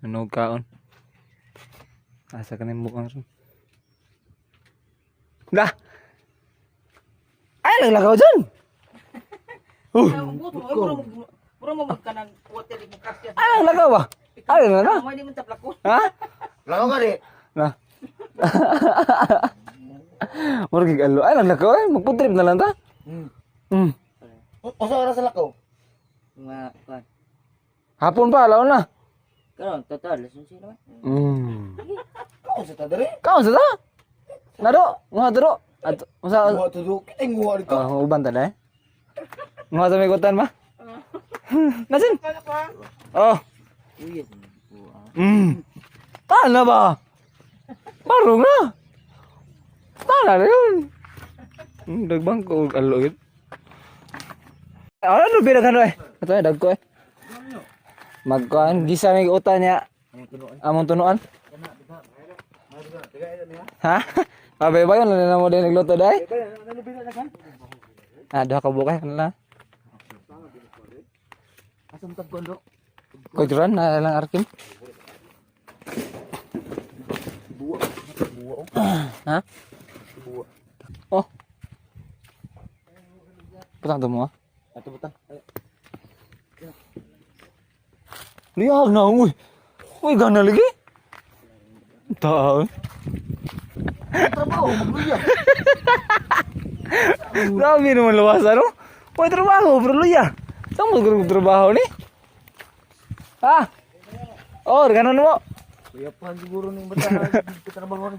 Manog kaon. Asa ka nang bukang ron. Dah. Ay, naglakaw dyan. Puro mo magkanang water mo kasya. Ay, naglakaw ba? Ay, na. Mo di mo taplako. Ha? Lako ka di. Na. Murag alo. Ay, naglakaw eh. Magputrip na lang ta. Hmm. Usa oras sa lakaw. Mga kan. Hapon pa, alaw na. Karon total lesson sino man. Kao sa ta diri. Kaon sa ta? Nado, nga daro. At usa Wa tudok ay nguha dito. uban ta dai. Nga sa may kutan ba? Nasin? Oh. Uy. Tana ba? Parang na. Tana na yun. Dagbang ko alo yun. Ano bida ka no eh? Ito eh, dag ko eh. Magkuhan, gisa may utan niya. Among tunuan. Ha? Abay ba yun? Ano mo din nagluto dahi? Duha ka bukay. Ano lang? Asam tag kondo. Kujuran na lang arkim. Ha? Oh. Putang to mo ah. Ato butang. Liag na uy. Uy gana lagi. Tahu. Trabaho magluya. Grabe naman luwas ano? Uy trabaho bro ya. Saan mo trabaho ni? Ha? Oh, ganon mo. Kuya pa siguro ning bata kita trabaho ni.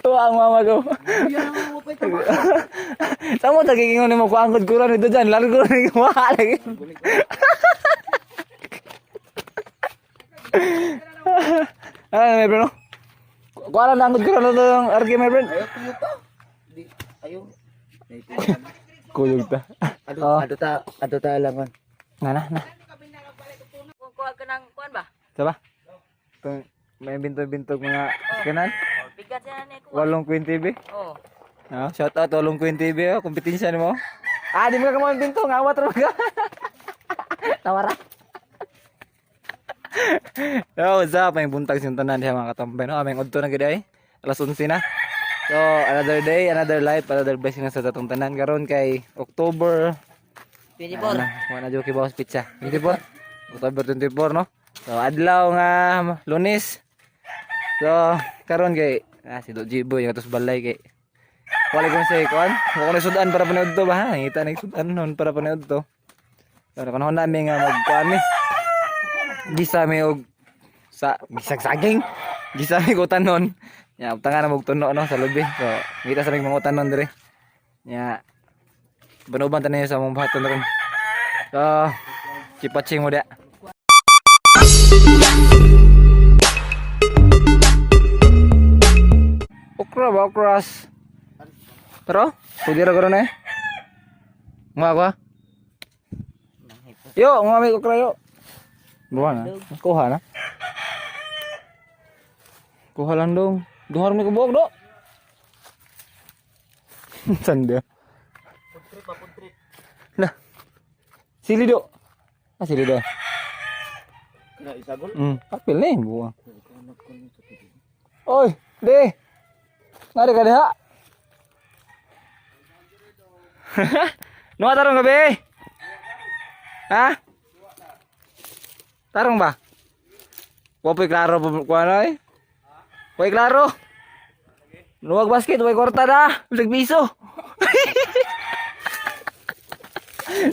Tuwa ang mama ko. Kuya mo pa ito. Saan mo tagigingon ni mo ko angkod kuran ito dyan. Largo na yung mahal lagi. May friend no? Kuha lang angkod kuran ito yung RK my friend. Ayo kuya pa. Di ayo. Kuyog ta. Ado ta langon. Na. Kung kuha ka ng kuan ba? Saba? Itong may bintog-bintog mga kanan. Bigat yan ni ko. Walong Queen TV. Oh. Shout out Walong Queen TV. Kompetensya ni mo. Di mo ka kamawin bintong. Awat rin ka. Tawara. What's up? May buntag siyang tanan diya mga katambay. May udto na gede ay. Alas 11 na. So, another day, another life, another blessing na sa tatong tanan. Karon kay October 24. Wala joke ba pizza. 24. October 24 no. So, adlaw nga Lunes. So, karon kay si Dojibo yung atos balay kay wala ko sa ikuan. Wala ko sudan para panood to ba ha? Ngita na sudan non para panood to. Pero kanahon namin nga magkuan ni. Gisa mi og bisag saging. Gisa mi ko tanon. Ya, utangan na magtuno no sa lubi. So, ngita sa mga utanon dire. Ya. Banuban tanan sa mong bahaton ron. So, cipacing mo dia. Okra ba okras? Pero, pwede ra garo na eh. Mga ko. Yo, mga may okra yo. Buwan na. Kuha na. Kuha lang dong. Duhar may kubuok do. Saan dia? Puntrit. Nah. Sili do. Sili do. Kina isagol. Apil ni buang. Oi, de. Ngari ka diha. Nuha tarong gabi. Ha? Tarong ba? Wapoy klaro kuano eh. Way klaro. Luwag basket, way korta na. Bilag piso.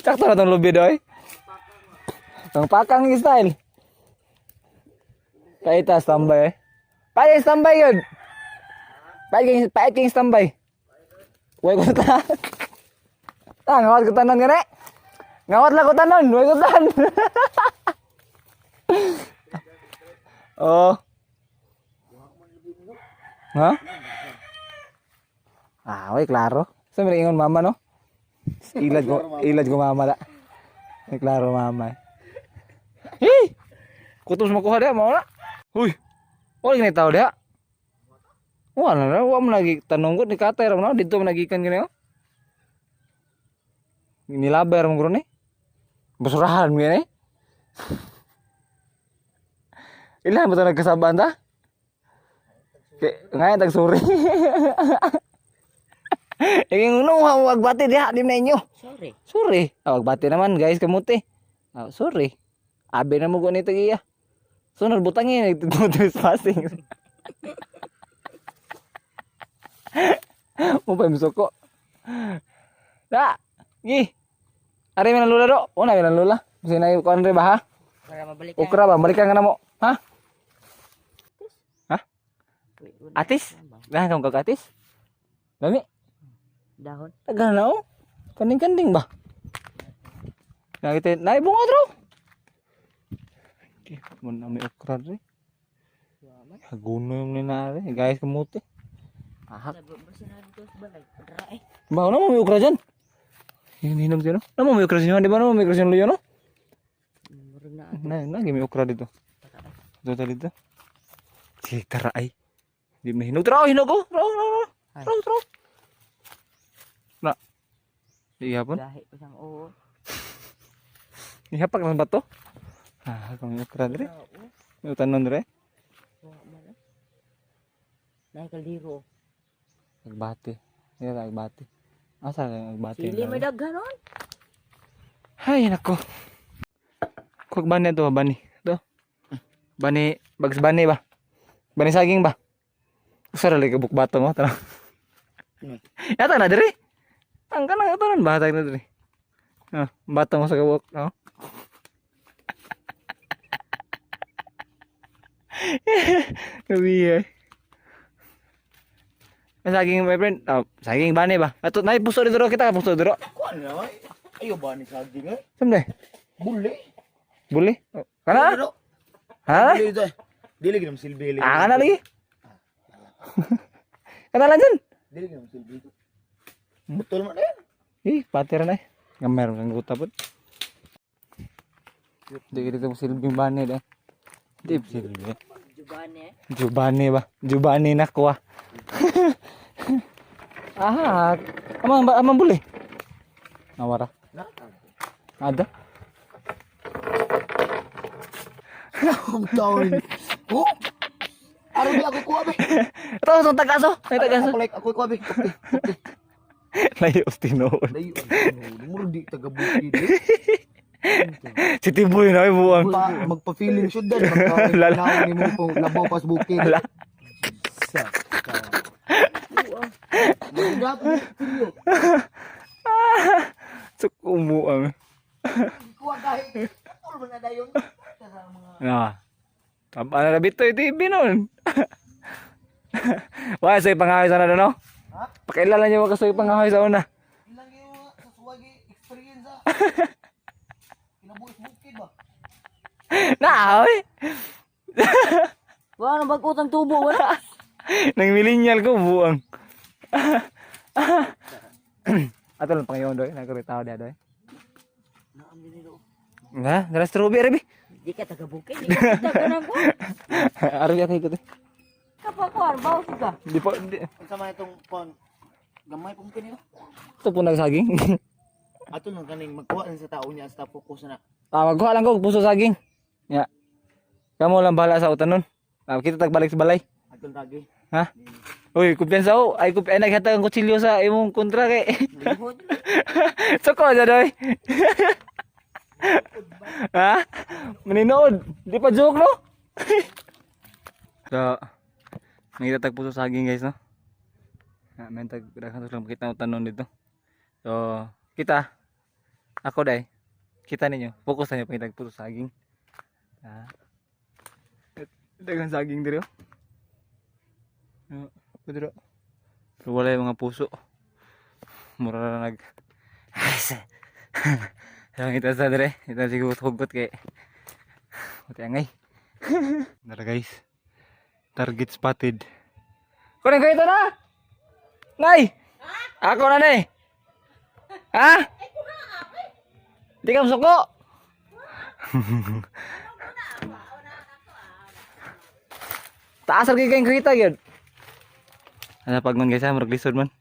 Sakto na tong lubi doy. Tong pakang yung style. Kaita standby eh. Paano yung standby yun? Paano yung standby? Way korta. Ngawat ko tanon nga rin. Ngawat lang ko tanon. Way ko tanon. Oh. Ha? Way klaro. Sa may ingon mama no? Ilad ko mama da. May klaro mama. Hey! Kutos mo kuha dia mau na. Huy. Wala gini tao dia. Wala na, wa mo lagi tanong ko ni katay ra mo dito nagikan gini oh. Nilaber mo guro ni. Basurahan gini. Ilan mo ito nagkasabaan ta? Ngayon tagsuri. Yung nung wagbati diha di na inyo. Sorry. Sorry. Wagbati naman guys kamuti. Sorry. Abi na mo ko nito iya. Sunod butangin trespassing. Mo pa musuko. Da. Gi. Ari man lula do. Una man lula. Sinay ko andre ba ha? Para mabalik Ukra ba balikan ka na mo. Ha? Ha? Atis? Nah, kamu kag atis? Dami. Dahon. Tagal na oh. Kanding-kanding ba? Nakita, naibunga bro. Okay, mo na may okra rin. Haguno yung ninari. Guys, kamuti. Ahak. Nababasin na dito sa balay. Padra eh. Ba, ano mo may okra dyan? Hininom siya, no? Ano mo may okra siya? Di ba no? May okra siya luyo, no? Murag na. Lagi may okra dito. Dito dito. Si taray. Di may hinog. Tara, hinog ko. Tara. Na. Ihapon. Dahi pa siyang oo. Ihapak ng bato. Kung may okra dre. May utanon dre. Nahi kaldiro. Nagbati. Nagbati. Asa nagbati? Sili may daghanon. Ay, nako. Kuk bani to, bani. To. Bani, bags bani ba? Bani saging ba? Usara lagi kabuk bato mo, tara. Yata na dire. Ang kanang ito nun, batag na dire. Bato mo sa kabuk, no? Kabihay. Saging, my friend. Saging bani ba? Ato, na puso dito kita, puso dito. Kuan na ay. Ayo ba ni saging eh? Samde. Buli. Buli? Kana? Ha? Dili ito. Dili ginam silbi. Kana lagi. Kana lang dyan. Dili ginam silbi. Betul man yan. Patir na eh. Gamer kang guta po. Di dito mo silbing bani deh. Di silbi. Jubane. Jubani ba? Jubani na kuha. Amang buli. Nawara. Ada. Ang taon. Oh. Aro di ako kuha be. Ito sa tagaso. Ay tagaso. Ako kuha be. Layo tinood. Layo. Muro di taga bukid. Si Tiboy na ay buwang. Magpa-feeling shoot dan magka ni mo pong labaw pas bukid. Ala. Suk umuang. Kuha kahit. All man na dayon. Nah. Ano na bito ito binon. Wala sa'yo pangahoy sa na no? Pakilala niyo ka sa'yo pangahoy sa una. Ilang yung sa suwagi experience ah. Kinabuhis bukid ba? Naahoy. Wala nang bagutang tubo wala. Nang millennial ko buang. Ato lang pangayon doy, nagkuritaw dia doy. Nga, dala strawberry bi. Di ka taga bukid. Di ka taga nang ko. Araw ya kay ko. Kapakuan, bawa ka. Di pa Ang sama itong pon. Gamay pong kinyo. ito po nagsaging. Ato nang kaning magkuha sa tao niya sa focus na. Magkuha lang ko puso saging. Ya. Kamu lang bahala sa utan nun. Kita tagbalik sa balay. Ato lagi. Ha? Uy, kumpiyansa ko. Ay, naghatag ang kutsilyo sa imong kontra kay. Soko aja doy. Ha? Maninood. Di pa joke no? So, nagtatag puso saging guys no? May tagdagan lang makita ng tanon dito. So, kita. Ako day. Kita ninyo. Focus na nyo pag itag puso saging. Dagang saging dito. Pero wala yung mga puso. Mura na nag. Yang kita sa dire, kita siguro hugot kay. Buti angay. Nara guys. Target spotted. Kunin ko ito na. Ngay. Ako na ni. Ha? Di ka suko. Taas lagi kayong kita yun. Ano pag man guys ha, marag lisod man.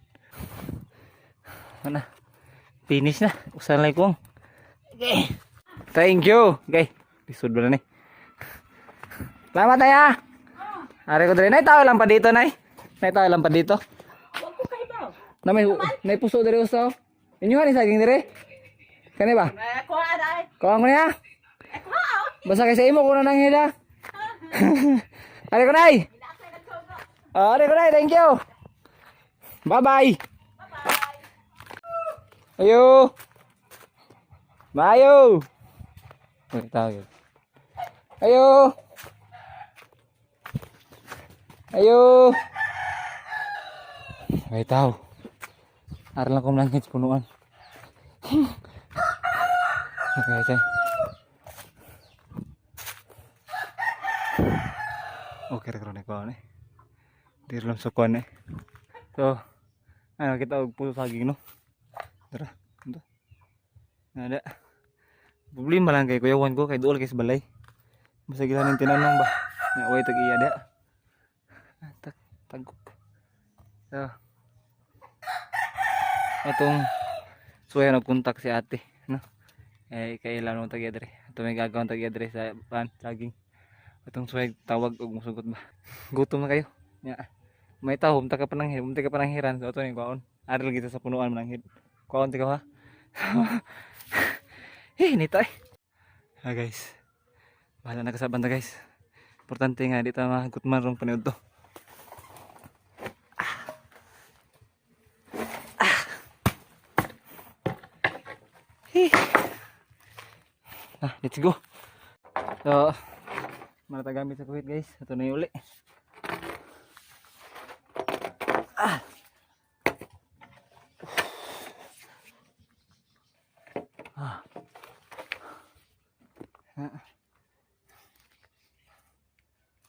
Mana? Finish na. Usan lang kong. Okay. Thank you. Okay. Lisod ba na ni? Salamat na ya. Ari ko diri nay tao lang pa dito nay. Nay tao lang pa dito. Wag ko kayo daw. Na may puso diri usaw. Inyo ni saging diri. Kani ba? Ko aday. Kuha mo niya. Basta kay sa imo ko na nang hila. Ari ko nay. Ari ko nay, thank you. Bye-bye. Ayo. Mayo. Wait, tawag. Ayo. Ayo. Ay tao. Aral lang ko langit punuan. Okay, say. Okay, rekro ko ni. Di ram sa kuan eh. So, ano kita og puso saging no. Tara, ito. Nada. Problema lang kay Kuya Juan ko kay duol kay sa balay. Basta kita ning tinanong ba. Na way tag iya da. Tagok. So, atong suya nagkontak si ate, no? Eh kailan mo tag dire. Ato may gagawon tag dire sa pan saging. Atong suya tawag og musugot ba. Gutom na kayo. Nya. May tahom ta ka pananghiran so ato ning kaon. Ari kita sa punuan mananghid. Kaon ti ka ha. Nitay. Ha guys. Bahala na kasaban ta guys. Importante nga di ta magutman rong paniud to. Let's go. So, mana gamit sa kuhit guys. Ito na yung uli.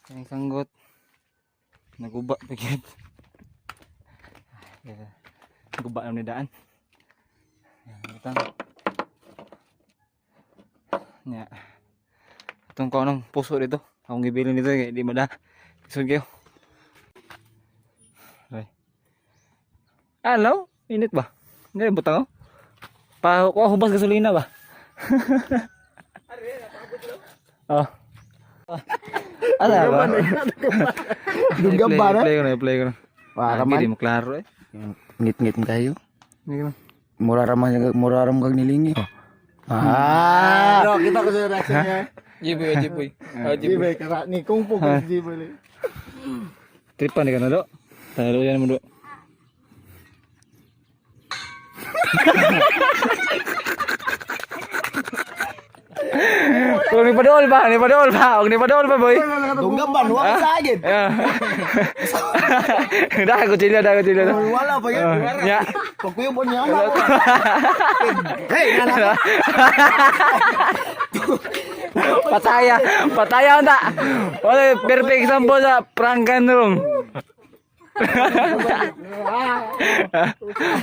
Kaning sanggot. Naguba pagit. Naguba na ni daan. Yan, nya itong kaunang puso dito akong gibilin dito kaya di mada isod kayo. Okay. Hello, init ba? Hindi butang pa ko hubas gasolina ba? Oh. Ala ba? Dugam ba na? Play ko na. Para Hindi mo klaro eh. Ngit-ngit tayo. Hindi ko. Mura ram kag nilingi. Bro, kita ko sa reaction niya. Jiboy. Jiboy, kara ni kung po kung jiboy. Tripan ka na do. Tayo yan mo do. Huwag ni padol pa. Huwag ni padol pa boy. Dunggam ba? Huwag sa agad. Dah ko chilya. Wala pa yan. Ya. Pagkuyo po niya. Hey, nana. Pataya unta. Wala perfect example sa prankan rong.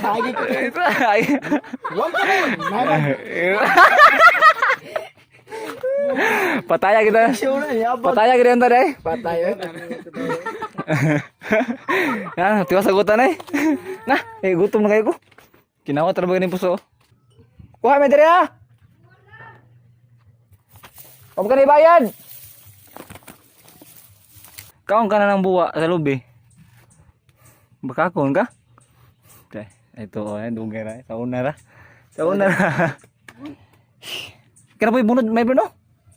Lagi ko. Huwag ka mo. Pataya kita. Pataya kita entar eh. Patay. Yan, tiwas sagutan eh. Nah, gutom na kayo ko. Kinawa talaga ni puso. Kuha me dire ah. Huwag ka na ibayad. Kaon ka na ng buwa sa lobby. Bakakon ka? Ito oh, dugay ra. Sa una ra. Kaya po bunod may no?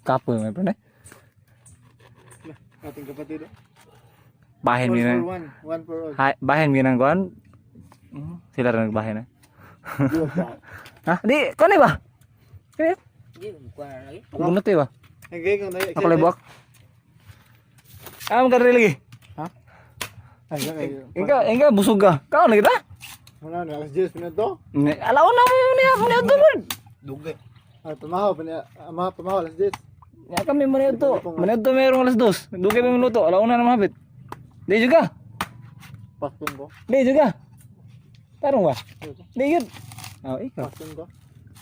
Kapoy may no? Ating kapatid. Bahin mi na. One for all. Hay, bahin mi nang kuan. Sila ra nagbahin na. Ha? Di, kani ba? Kani? Di ko na lagi. Bunot ba? Okay, kung tayo. Ako lebok. Am ka lagi. Ha? Ay, Enggak busog ka. Kaon na kita? wala na. Alas 10 minuto. Alaw na mo niya tulod. Dugay. Pamahaw alas 10. Ya kami menito. Menito merong alas 2. Dugay pa minuto. Alaw na mabit. Di juga. Paston ko. Di juga. Tarong ba? Di yun. Oh, ikaw. Paston ko.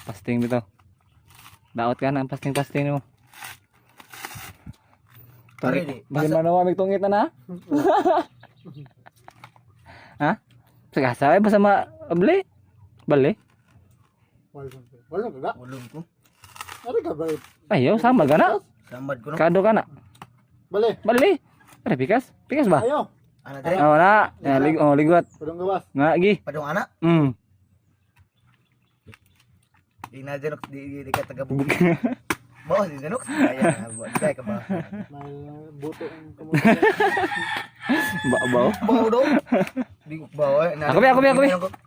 Pasting dito. Daot ka na ang pasting mo. Basta manawa mig tungit na. Ha? Sagasa basta maabli. Bali. Wala ka ga? Wala ko. Ano ka ba? Ayo sama gana. Samad ko no. Kado kana. Bale. Bali. Ada pikas? Pikas ba? Ayo. Ana diri. Oh na, ya ligot. Padung gawas. Na gi. Padung ana. Di na janok di ka taga bukid. Bawa di janok. Ayan, buat kay ka ba. Buto ang kamu. Bawa. Bawa do. Di bawa. Ako be.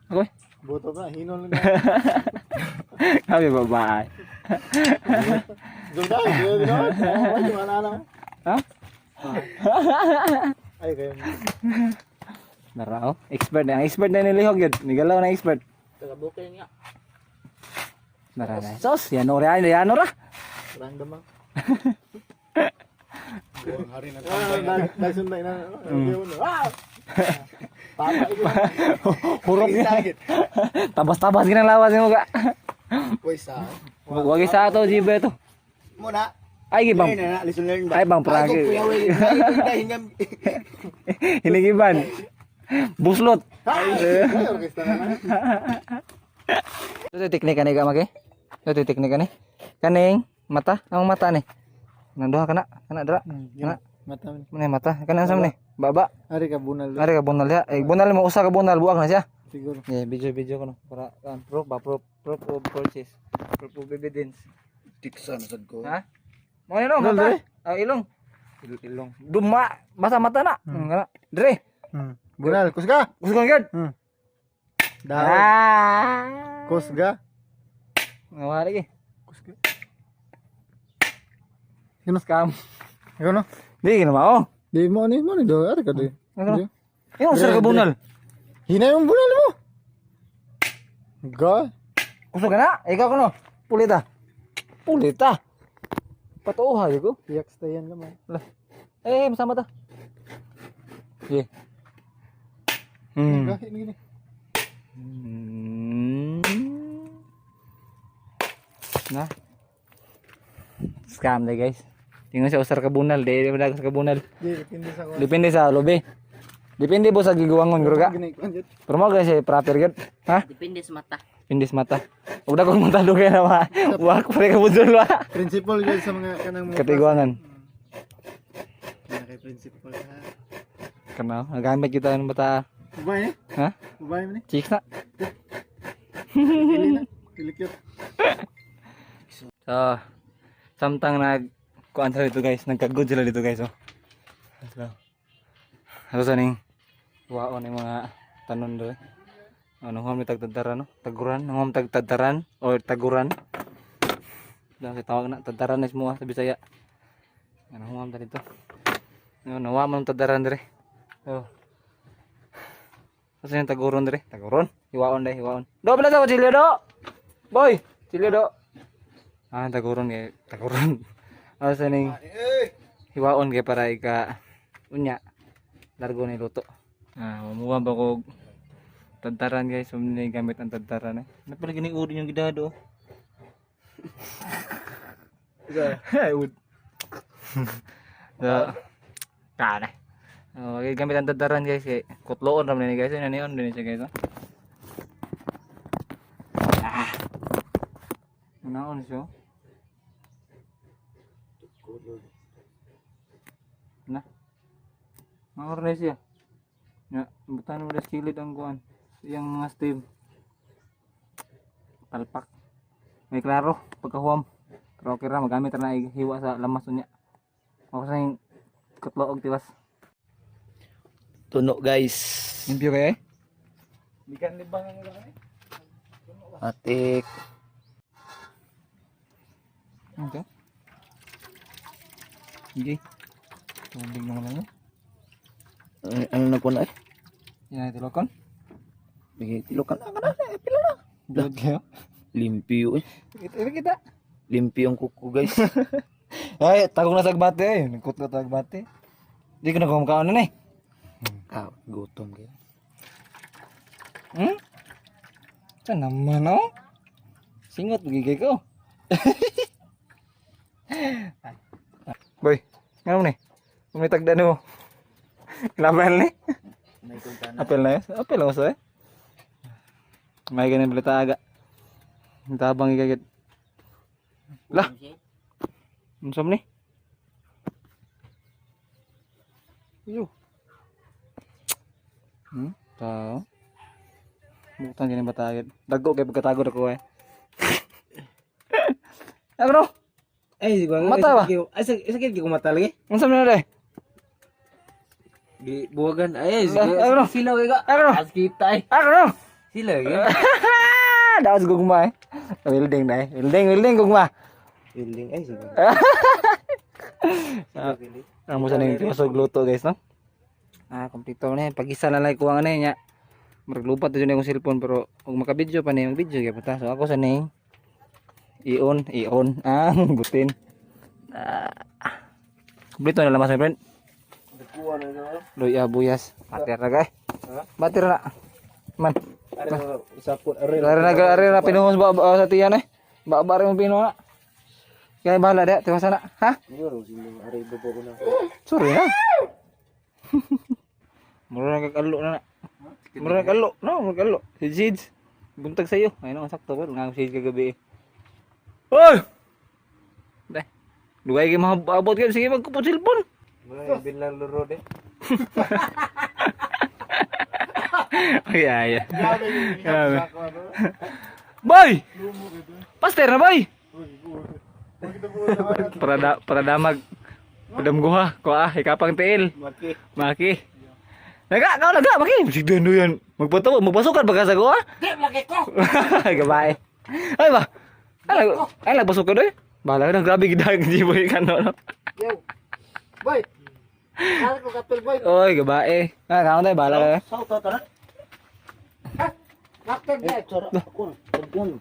Ako. Buto ba hinon lang. Kami babae. Sudah, sudah. Gimana? Ha? Ay kayo. Narao. Expert na. Expert na nilihog yun. Nigalaw na expert. Taga-bukid nga. Narana. Sos, yan ora ra. Random lang. Buang hari na tambay. Nagsunday na. Ah! Papa ito. Hurot niya. Tabas-tabas ginang lawas yung muka. Uy sa. Wag isa to, jibe to. Muna. Ay gibang. Listen learn ba? Ay bang pragi. Hinigiban. Buslot. Orkestra na. Ito teknik ni ka mage. Ito teknik ni. Kaning mata, ang mata ni. Nandoha kana dra. Kana Mata man. mana mata? Kana sam ni. Baba. Ari ka bunal. Ari ka bunal ya. Bunal mo usa ka bunal buak na siya. Siguro. Yeah, video ko no para proof of purchase. Proof of evidence. Tiksan sad ko. Ha? Mo ni no mata. Ilong. Ilong. Duma basa mata na. Kana. Dire. Bunal kusga. Gusto gyud. Daw. Kusga. Ngawari ki. Kusga. Yun scam. Ano? Di gina mao. Di mo ni do ari ka di. Ano? Yung usar ka bunal. Hinay yung bunal mo. Ga. Gusto ka na? Ikaw ko no. Pulita. Pulita. Patuha ko. Tiyak stayan ka mo. Masama ta. Sige. Ga ini. Nah. Scam deh guys. Tingnan siya usar ka bunal. Di dagas ka bunal. Di depende sa ko. Depende sa lobe. Depende po sa giguwangon guru ka. Pero mo guys, proper gud. Ha? Depende sa mata. Pindis mata. Udah kung montado kaya na ma. Wak pare ka budol wa. Principal yun sa mga kanang mga Katiguangan. kay principal ha. Kana nagamit kita ng mata. Ubay eh? Ha? Ubay mo ni? Chicks na. Pili na. Pilikit. So, samtang kuan sila dito guys, nagka-good sila dito guys oh. Halos aning waon ng mga tanon dere. Ano mo tagtadaran no? Taguran, ngom tagtadaran o taguran. Dahil tawag na tadaran na semua sa Bisaya. Ano mo ta dito? No, nawa man tadaran dere. Oh. Kasi yung taguron dere, taguron. Hiwaon deh, hiwaon. Do pala sa chilyo do. Boy, chilyo do. Taguron kay taguron. Halos aning hiwaon kay para ika unya largo ni luto. Mamuha ba ko tadtaran guys, sumni gamit ang tadtaran eh. Napala gini uri yung gidado. Wood. So, kana. Gamit ang tadtaran guys, kay kutloon ram ni guys, nanion din siya guys. Naon siya. Nah. Maorne siya. Ya, butan udah silid ang kuan. Yang mga stem. Palpak. May klaro pagkahuam. Pero okay ra magamit ra na hiwa sa lamas unya. Ako sa yung kutloog tiwas. Tuno guys. Limpyo kay. Bikan libang ang ulan. Atik. Okay. Sige. Tubig naman lang yun. Ano na po na eh? Yan ay tilokon. Bigay tilokan na kana pila na. Blood kayo. Limpyo eh. Kita. Limpyo ang kuko guys. Ay, tagong na tagbate eh. Nagkut na tagbate. Di ko na kumakaon na eh. Gutom kaya. Saan naman oh? Singot magigay ko. Boy, ngano ni? May tagdan mo. Label ni. Apel na yun? Apel ako sa eh. May ganyan balita aga. Tabang igagit. Lah. Unsam ni? Yo. Tao. Buktan gini batagid. Dago kay pagkatagod ako eh. Eh bro, Ay, siguro. Mata ba? Ay, sakit ko mata lagi. unsam na dai? Di buwagan. Ay, Ay, bro. Silaw ka. Eh bro. As kita ay. Bro. Silaw ka. Daos gugma eh. Wilding dai. Wilding gugma. Building ay siguro. Ang musa ning pasog luto guys no. Kompleto na yan. Pag-isa na lang kuha nga na yan. Maglupat na dyan yung cellphone pero kung makabidyo pa na yung video kaya puta. So ako sa ning i-on ang butin. Kompleto na lamas my friend. Kuha na na. Luya buyas. Batir na guys. Batir na. Man. Ano usapon are. Ari na pinuhos ba sa tiyan eh. Ba rin mo pinuha. Kaya bahala dia. Tiwa sana. Ha? Yo, sino are bobo ko na. Sorry na. Mura na kagalo na. Mura na kagalo. No, mura kagalo. Si Jids. Buntag sa iyo. Ayun, sakto ba? Nga si Jids kagabi. Hoy! Dai. Duway kay maabot kayo. Sige, magkupot cellphone. Mga bilang luro de. Ay, ay. Boy! Pastor na, boy! Para damag. Padam guha. Kuha, ikapang tiil. Maki. Naga, maki. Sige do yan. Magpasukan ba ka sa guha? Di, lagi ko. Ay, gabae. Ay ba? Ay, nagpasukan doy. Bahala na, grabe gidang jiboy ka no. Yo. Boy. Saan ko kapil boy? Oy, gabae. Kaon tayo, bahala ka. Sao to tara? Ha? Nakten de chora. Ako. Pagyan.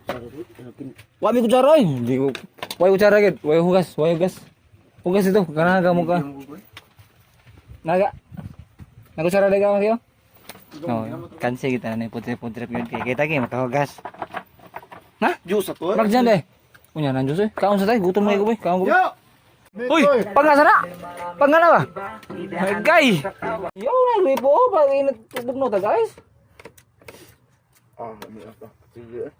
Wabi kutsara oy. Hindi ko. Way kutsara gid. Way hugas. Hugas ito. Kanaga mo ka. Naga. Nakutsara daga mo kayo? Oh, kansi kita na putri-putri yun kay kita kay makahugas. Ha? Juice ato. Magjan deh. Unya nan jus. Kaon sa tay, gutom na ko boy. Kaon ko. Yo. Uy, pangasa na. Pangana ba? Gay. Yo, luwi po ba inat tubog no ta guys. Ini apa? Sige.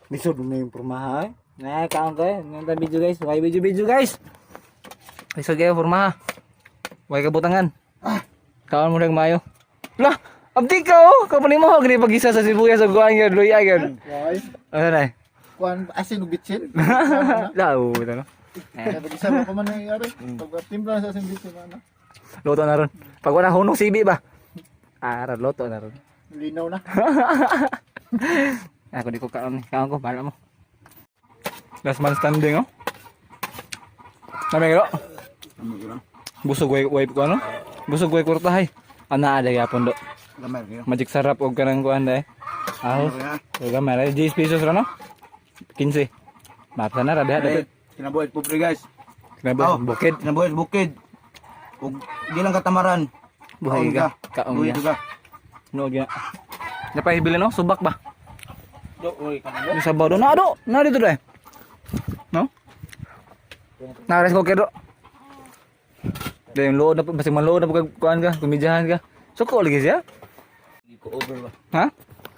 Lisod na yung pormaha. Nah, kaon ko. Nanta video guys. Way video guys. Lisod kayo pormaha. Way kabutangan. Kaon mo nang mayo. Lah, abdi ka oh. Kapani mo gani pag-isa sa sibuyas sa guan gyud luy agad. Guys, Ano na? kuan asin ubitsin. Lao ito no. Pag-isa mo pa man nangyari. Pag timpla sa asin bitsin na. Luto na ron. Pag wala hunong sibi ba? Ara luto na ron. Linaw na. Ako di ko kaon ni. Kaon ko bala mo. Last man standing oh. Namay ko. Busog way ko ano? Busog way kurtahay. Ana ada yapon do. Lamar kayo. Magic sarap og kanang kuan dai. Ahos. Gamay 10 pesos ra no? 15. Mapsa na ra diha dapat. Kinabuhi pobre guys. Grabe bukid. Kinabuhi bukid. Ug di lang katamaran. Buhay ka. Kaon Buhay ka. ka. No gina. Napay bili no? Subak ba? Do oy kanalo. Yung sabaw do na do. Na dito dai. No? Na rice cooker do. Dahil load na pa, basig man load na pa kuan ka, kumidyahan ka. Suko lagi siya. Di ko over ba. Ha?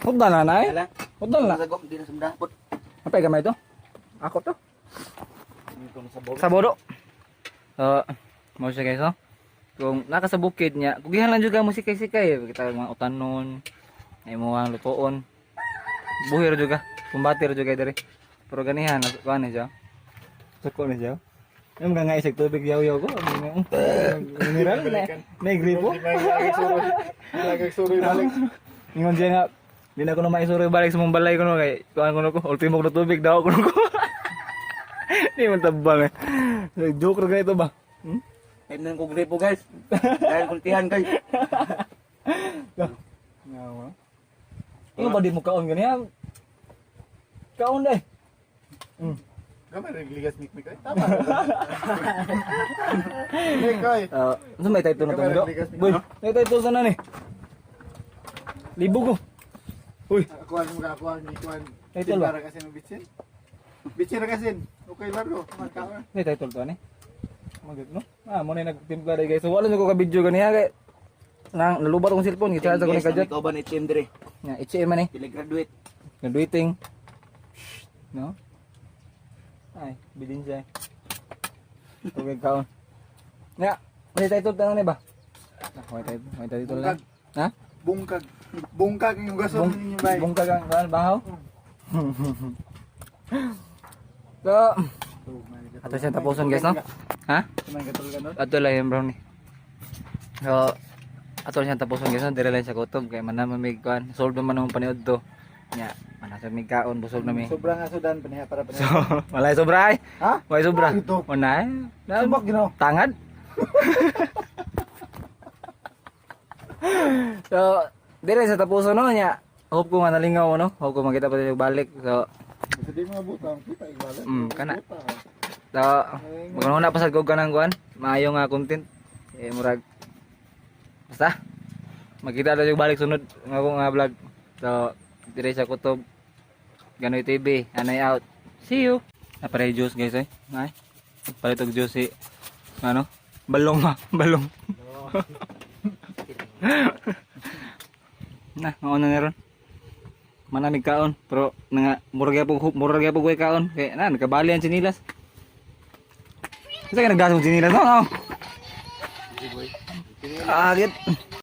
Hudan na na eh. Ala. Hudan na. Sagop di na sumdapot. Apa gamay to? Ako to. Dito na sa bawah. Sa bodo. Mo siya guys no. Kung naka sa bukid niya, kugihan lang juga mo sikay-sikay. Kita mga utanon, ay mo ang lutoon. Buhir juga, pumbatir juga diri. Pero ganihan, kuan ni siya. Suko ni siya. Yung mga isig tubig yaw-yaw ko. Mineral na. Negripo. Lagay suri balik. Ingon siya nga, di na ko na maisuro balik sa mong balay ko no. Kaya kuhan ko no ko, ultimo ko na tubig daw ko no ko. Di man tabang eh. Joke rin ito ba? Ay nang ko gripo guys. Dahil kultihan guys. Ngawa. Ino ba di mo kaon ganyan? Kaon deh. Gamay nagligas mikmik ay. Tama. Mikay. Ano may title na tando? Boy, may title sana ni. Libo ko. Uy, Kuan mo ka kuan ni kuan. Title ba? Para kasi ng bitsin. Bitsin na kasi. Okay laro. Magkaon. may title to ani. Magit no? Mo na nagtimpla dai guys. So wala nako ka video ganiya kay nang nalubat akong cellphone, gicharge ko ni kadjat. Ikaw ba ni team dire? Nya, HM man eh. Pili graduate. Graduating. No? Ay, bilin siya. Tugig kaon. Nga, may title tanong ni ba? May title lang. Ha? Bungkag. Bungkag yung gason ninyo bay. Bungkag ang kaon bahaw. So, ato siya tapuson guys, no? Ha? Kumain ka talaga nun? Ato lang yung brownie. So, ato siya tapuson guys, no? Dire lang sa kutob kay man naman may kuan. Solve naman ang paniod to. Nya, manasa may kaon busog na mi. Sobrang asudan paniha para So, paniha. walay sobra ay. Ha? Walay sobra. Ito. Unay. Subok gino. Tangad. So, dire sa tapuson no nya. Hope ko nga nalingaw no. Hope ko makita pa tayo balik. So, Kasi di mga butang kita ibalan. kana. So, maguna pa sad ko kanang kuan. Maayo nga content. Murag basta makita tayo balik sunod nga ako nga vlog. So, dire sa kutob. Ganoy TV, anay out. See you. Napare juice guys eh. Ay. Palitog juice si ano? Balong ma, balong. Nah, mauna na ron. Manamig kaon, pero nga murag po koy kaon. Kay na nagkabali ang sinilas. Kasi ka naggasong sinilas no? Agit.